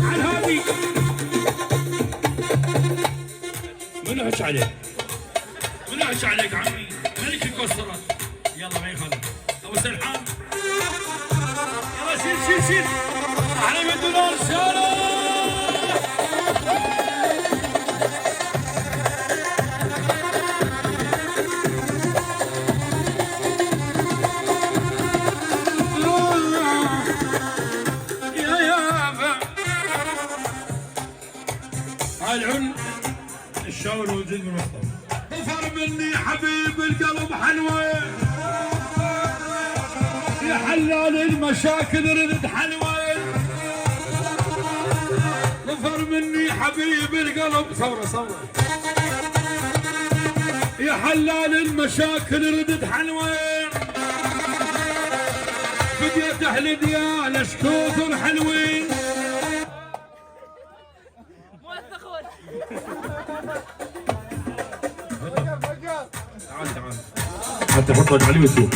على هذه منهش عليك منهش عليك عمي ملك الكسرات يلا ما يخالف ابو سرحان يلا شيل على مدينة الشارع العن الشاور والجد من وسطهم ظفر مني حبيب القلب حلوه يا حلال المشاكل رد حلوه ظفر مني حبيب القلب ثوره يا حلال المشاكل ردت حلوه بديت اهل ديال شكوثر حلوين تعال حتى حطك على اليوتيوب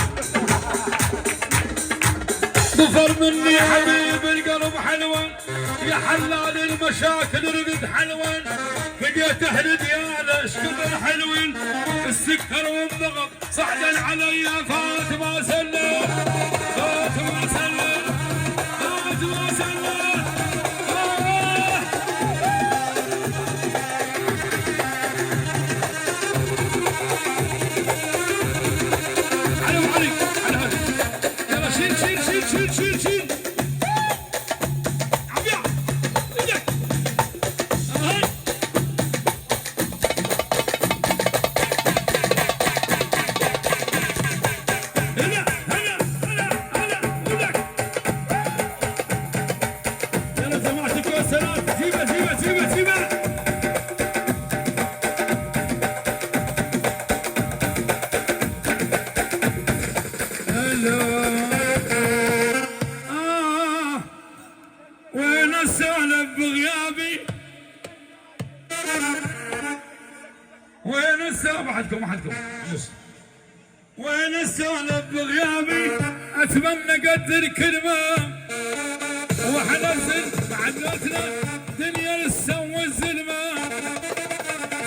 ظفر مني حبيب القلب حلوة يا حلال المشاكل ردت حلوة بديت اهل ديال شكوثر حلوين السكر والضغط صعدا علي فاطمة سلم فاطمة سلم فاطمة سلم شيل عبيع ايدك هاي هلا ايدك يلا سمعتك والسلام سيبه وين السالف بغيابي وين السالف وحدكم وين السالف بغيابي اتمنى قدر كلمه وحنزل معدتنا دنيا للسو الزلمه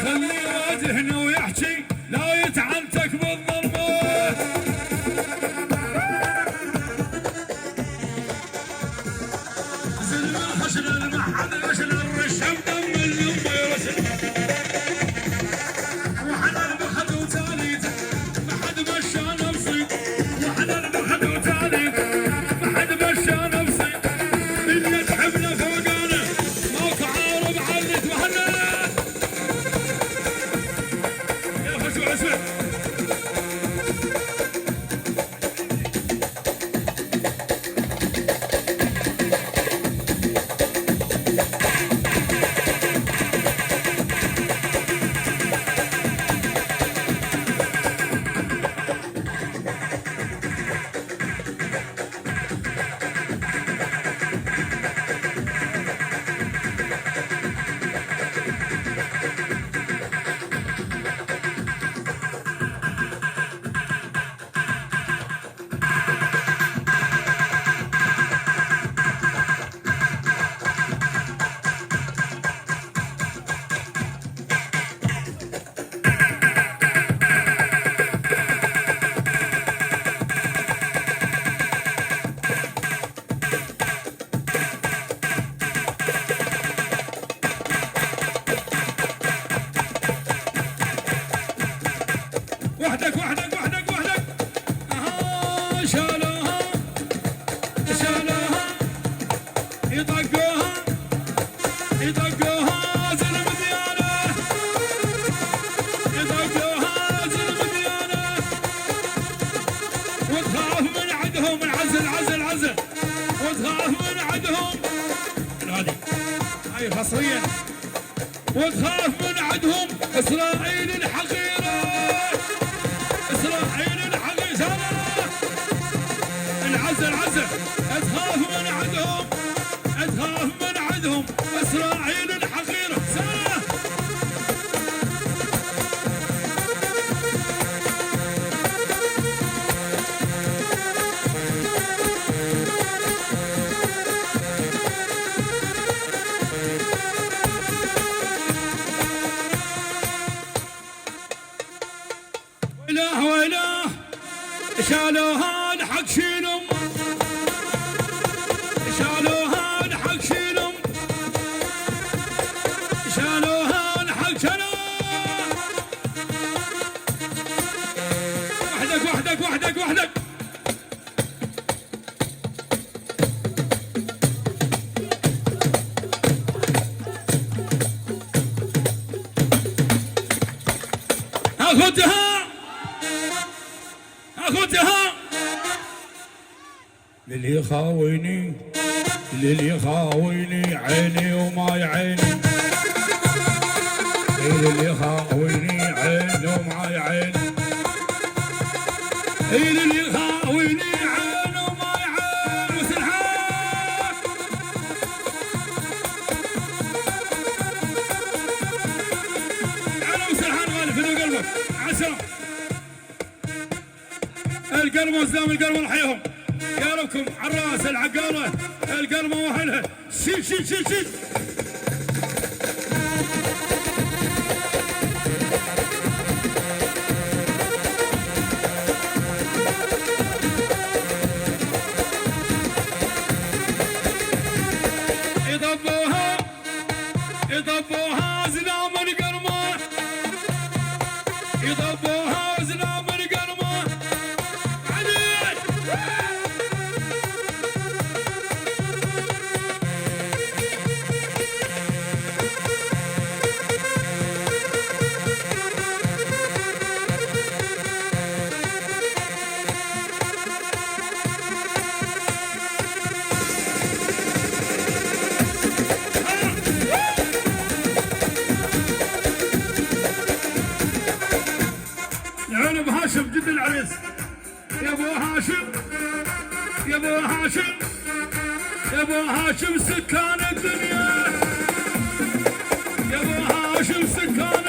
خليه يواجهنا ويحكي لا يتعنتك بالظلمه وحدك شالوها يطقوها زلم ديانه وتخاف من عدهم العزل وتخاف من عدهم هاي حصريا وتخاف من عدهم اسرائيل الحقيره العزل تخاف من عدهم اسرائيل الحقيره سنه شالوها الحق شيلهم شالوها الحق شيلهم شالوها الحق شالوها وحدك وحدك وحدك وحدك اخذها اخذها للي يخاويني للي يخاويني عيني وماي عيني للي يخاويني عيني وماي عيني للي يخاويني عيني وماي عيني وسلحان انا وسلحان غالب فدوا قلبك عسى القلب وزام القلب نحيهم يا ربكم عالراس العقاله القلب واهلها شيل شيل شيل شيل يضبوها يضبوها زلام القرمه يضبوها زلام القرمه علي العنب هاشم جد العريس يا ابو هاشم يا ابو هاشم يا ابو هاشم سكان الدنيا يا ابو هاشم سكان